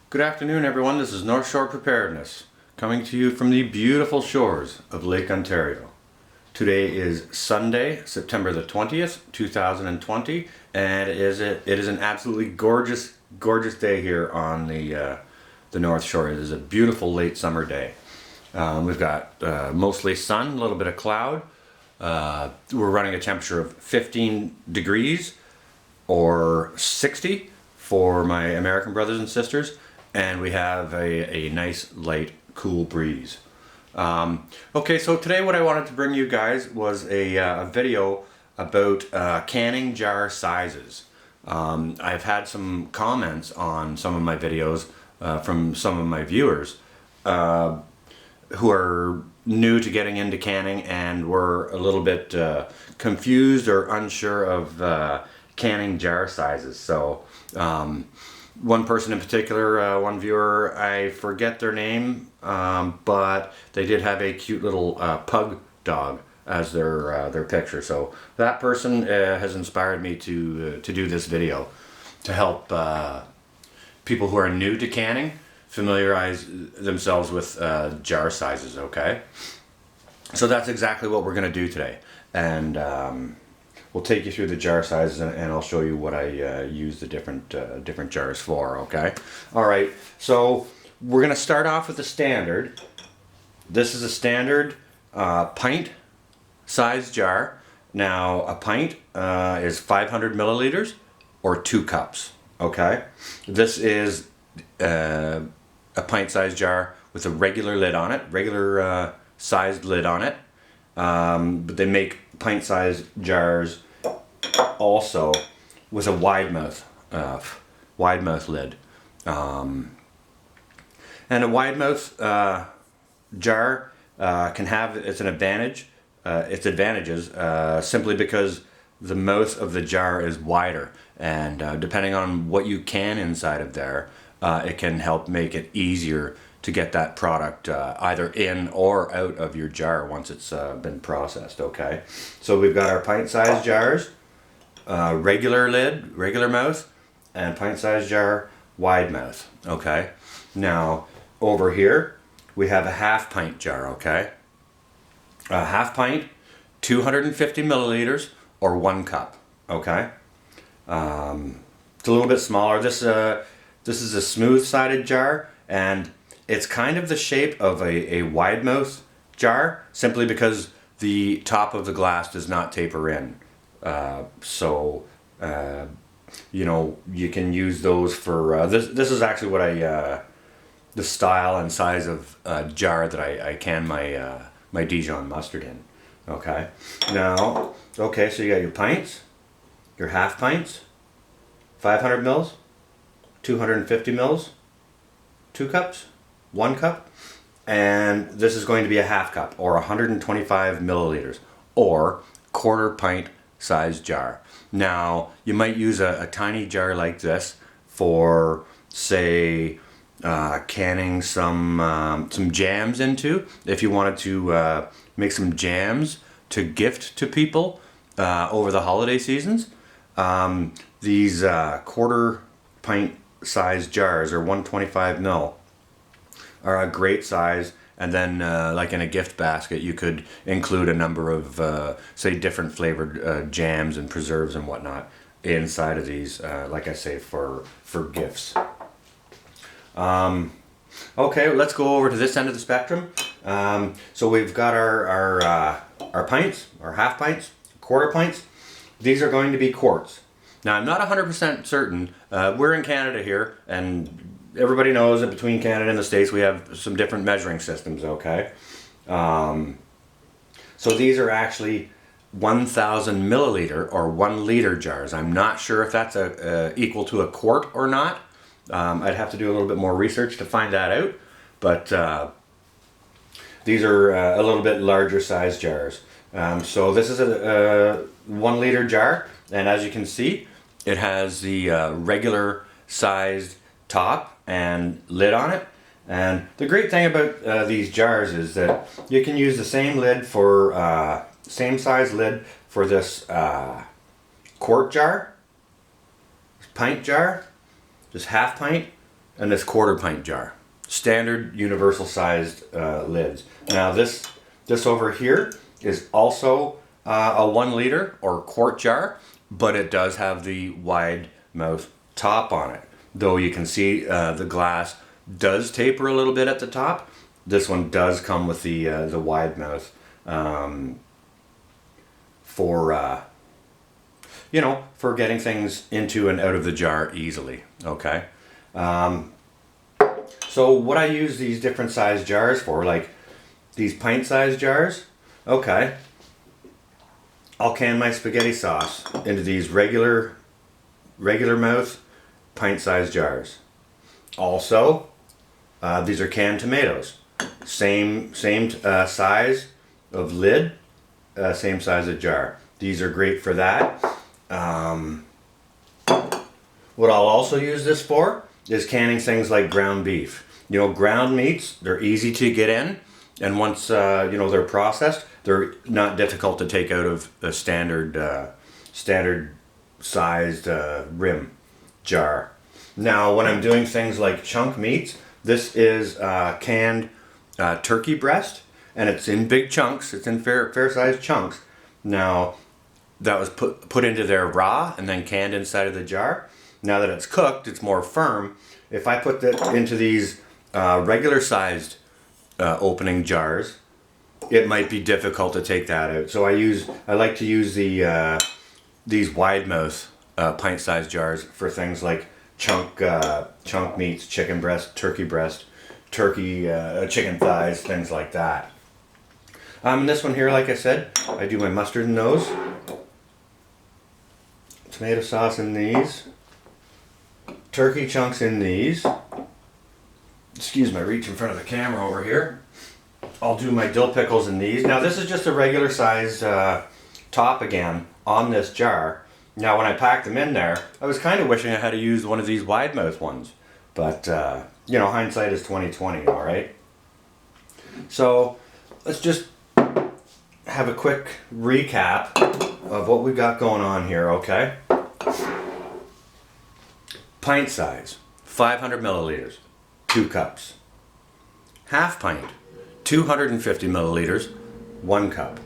Good afternoon, everyone. This is North Shore Preparedness, coming to you from the beautiful shores of Lake Ontario. Today is Sunday, September the 20th, 2020, and it is an absolutely gorgeous day here on the North Shore. It is a beautiful late summer day. We've got mostly sun, a little bit of cloud. We're running a temperature of 15 degrees or 60 for my American brothers and sisters. And we have a nice light cool breeze. Okay, so today what I wanted to bring you guys was a video about canning jar sizes. I've had some comments on some of my videos from some of my viewers who are new to getting into canning and were a little bit confused or unsure of canning jar sizes. So one person in particular, one viewer, I forget their name, but they did have a cute little pug dog as their picture. So that person has inspired me to do this video to help people who are new to canning familiarize themselves with jar sizes. Okay, so that's exactly what we're going to do today, and we'll take you through the jar sizes, and I'll show you what I use the different jars for. Okay. All right. So we're going to start off with the standard. This is a standard pint size jar. Now a pint is 500 milliliters or 2 cups. Okay. This is a pint size jar with a regular lid on it, regular sized lid on it. But they make pint size jars also with a wide mouth lid, and a wide mouth jar can have its advantages simply because the mouth of the jar is wider, and depending on what you can inside of there, it can help make it easier to get that product either in or out of your jar once it's been processed. Okay, so we've got our pint size jars, regular lid, regular mouth, and pint size jar, wide mouth. Okay, now over here we have a half pint jar. Okay, a half pint, 250 milliliters or 1 cup. Okay, it's a little bit smaller. This is a smooth sided jar, and it's kind of the shape of a wide mouth jar, simply because the top of the glass does not taper in. You know, you can use those for this is actually what the style and size of jar that I can my Dijon mustard in. Okay, now, okay, so you got your pints, your half pints, 500 mils, 250 mils, 2 cups, 1 cup, and this is going to be a half cup or 125 milliliters or quarter pint size jar. Now you might use a tiny jar like this for, say, canning some jams into, if you wanted to make some jams to gift to people over the holiday seasons. These quarter pint size jars, or 125 mil, are a great size. And then like in a gift basket, you could include a number of say different flavored jams and preserves and whatnot inside of these, like I say, for gifts. Okay, let's go over to this end of the spectrum. So we've got our pints, our half pints, quarter pints. These are going to be quarts. Now I'm not 100% certain. We're in Canada here, and everybody knows that between Canada and the States we have some different measuring systems. Okay, so these are actually 1,000 milliliter or 1 liter jars. I'm not sure if that's equal to a quart or not. I'd have to do a little bit more research to find that out, but these are a little bit larger size jars. So this is a 1 liter jar, and as you can see, it has the regular sized top and lid on it. And the great thing about these jars is that you can use the same lid for same size lid for this quart jar, pint jar, just half pint, and this 1/4 pint jar. Standard universal sized lids. Now this over here is also a 1 liter or quart jar, but it does have the wide mouth top on it. Though you can see the glass does taper a little bit at the top. This one does come with the wide mouth for you know, for getting things into and out of the jar easily. Okay. So what I use these different size jars for, like these pint size jars, okay, I'll can my spaghetti sauce into these regular mouth pint size jars. Also, these are canned tomatoes. Same size of lid, same size of jar. These are great for that. What I'll also use this for is canning things like ground beef. You know, ground meats, they're easy to get in, and once you know, they're processed, they're not difficult to take out of a standard sized rim jar. Now when I'm doing things like chunk meats, this is canned turkey breast, and it's in big chunks. It's in fair sized chunks. Now that was put into there raw and then canned inside of the jar. Now that it's cooked, it's more firm. If I put that into these regular sized opening jars, it might be difficult to take that out. So I like to use these wide mouth pint sized jars for things like chunk meats, chicken breast, turkey, chicken thighs, things like that. This one here, like I said, I do my mustard in those. Tomato sauce in these. Turkey chunks in these. Excuse my reach in front of the camera over here. I'll do my dill pickles in these. Now this is just a regular size top again on this jar. Now when I packed them in there, I was kind of wishing I had to use one of these wide mouth ones. But you know, hindsight is 20/20, all right? So let's just have a quick recap of what we've got going on here, okay? Pint size, 500 milliliters, 2 cups. Half pint, 250 milliliters, 1 cup.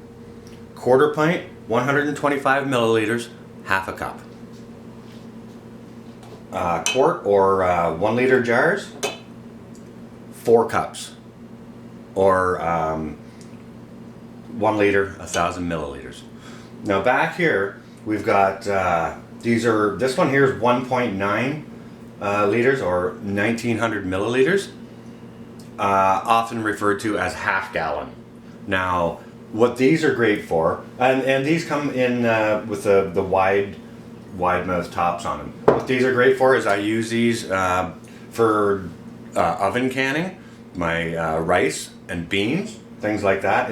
1/4 pint, 125 milliliters, half a cup. Quart or 1 liter jars, 4 cups. Or 1 liter, 1,000 milliliters. Now back here, we've got, this one here is 1.9 liters or 1,900 milliliters, often referred to as half gallon. Now, what these are great for, and these come in with the wide mouth tops on them. What these are great for is I use these for oven canning, my rice and beans, things like that.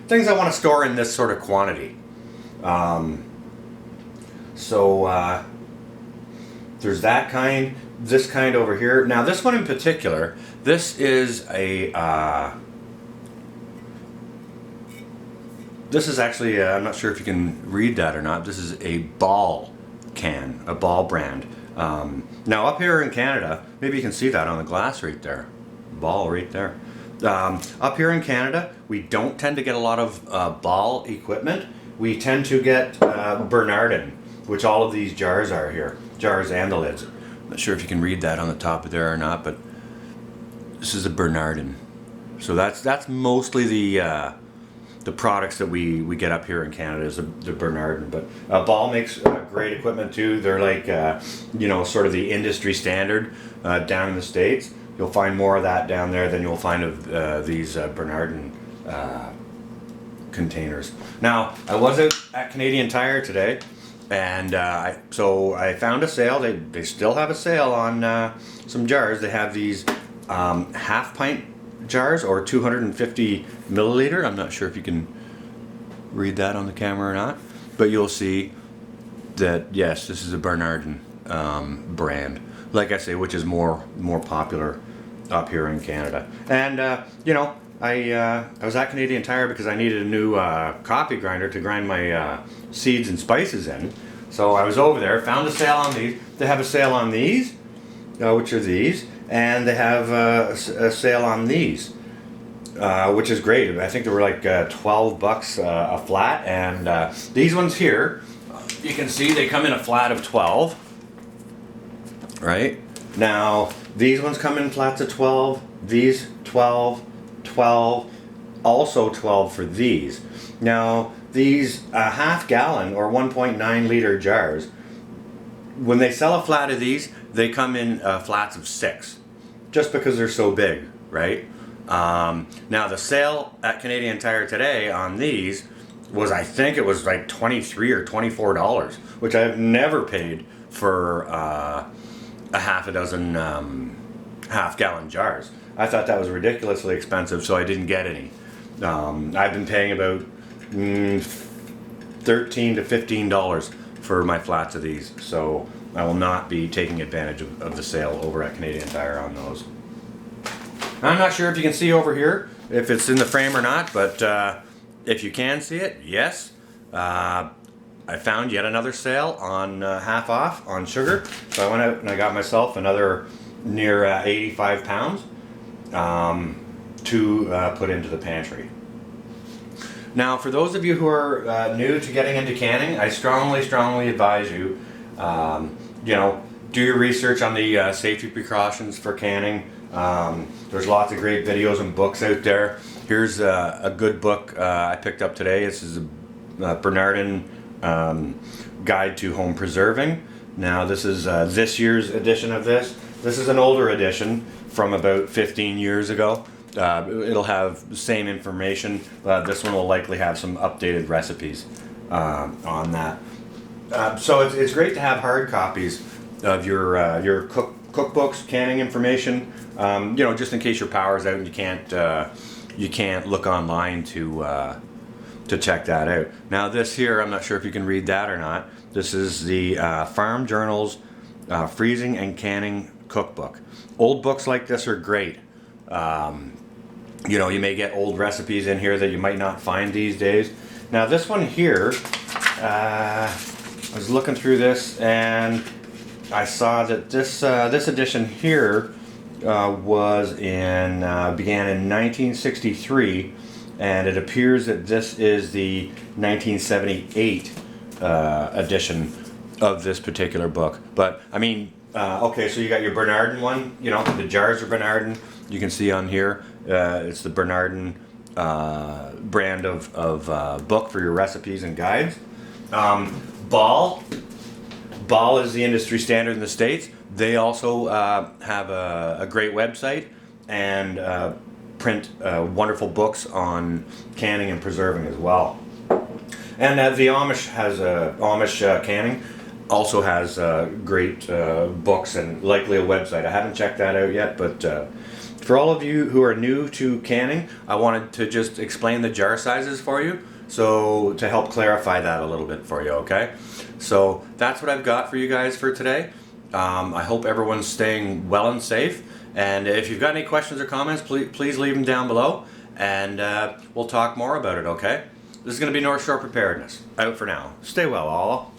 Things I want to store in this sort of quantity. There's that kind, this kind over here. Now this one in particular, this is this is actually, I'm not sure if you can read that or not, this is a Ball can, a Ball brand. Now up here in Canada, maybe you can see that on the glass right there, Ball right there. Up here in Canada, we don't tend to get a lot of Ball equipment. We tend to get Bernardin, which all of these jars are here, jars and the lids. I'm not sure if you can read that on the top of there or not, but this is a Bernardin. So that's mostly the products that we get up here in Canada is the Bernardin. But Ball makes great equipment too. They're like you know, sort of the industry standard down in the States. You'll find more of that down there than you'll find of these Bernardin containers. Now, I was at Canadian Tire today, and so I found a sale. They still have a sale on some jars. They have these half pint jars or 250 milliliter. I'm not sure if you can read that on the camera or not, but you'll see that yes, this is a Bernardin brand, like I say, which is more popular up here in Canada. And you know, I was at Canadian Tire because I needed a new coffee grinder to grind my seeds and spices in. So I was over there, found a sale on these. They have a sale on these, which are these, and they have a sale on these, which is great. I think they were like 12 bucks a flat, and these ones here, you can see they come in a flat of 12, right? Now, these ones come in flats of 12, these 12, 12, also 12 for these. Now, these half gallon or 1.9 liter jars, when they sell a flat of these, they come in flats of 6, just because they're so big, right? Now, the sale at Canadian Tire today on these was, I think it was like $23 or $24, which I've never paid for a half a dozen half gallon jars. I thought that was ridiculously expensive, so I didn't get any. I've been paying about $13 to $15 for my flats of these, so I will not be taking advantage of the sale over at Canadian Tire on those. I'm not sure if you can see over here, if it's in the frame or not, but if you can see it, yes. I found yet another sale on half off on sugar, so I went out and I got myself another near 85 pounds to put into the pantry. Now, for those of you who are new to getting into canning, I strongly advise you, do your research on the safety precautions for canning. There's lots of great videos and books out there. Here's a good book I picked up today. This is a Bernardin Guide to Home Preserving. Now, this is this year's edition of this. This is an older edition from about 15 years ago. It'll have the same information. This one will likely have some updated recipes on that. So it's great to have hard copies of your cookbooks, canning information. Just in case your power's out and you can't look online to check that out. Now this here, I'm not sure if you can read that or not. This is the Farm Journal's Freezing and Canning Cookbook. Old books like this are great. You may get old recipes in here that you might not find these days. Now this one here, I was looking through this and I saw that this edition here began in 1963, and it appears that this is the 1978 edition of this particular book. But I mean, okay, so you got your Bernardin one. The jars are Bernardin. You can see on here, it's the Bernardin brand of book for your recipes and guides. Ball is the industry standard in the States. They also have a great website and print wonderful books on canning and preserving as well. And the Amish has Amish canning also has great books and likely a website. I haven't checked that out yet, but for all of you who are new to canning, I wanted to just explain the jar sizes for you, so to help clarify that a little bit for you, okay? So that's what I've got for you guys for today. I hope everyone's staying well and safe, and if you've got any questions or comments, please leave them down below, and we'll talk more about it, okay? This is going to be North Shore Preparedness. Out for now. Stay well, all.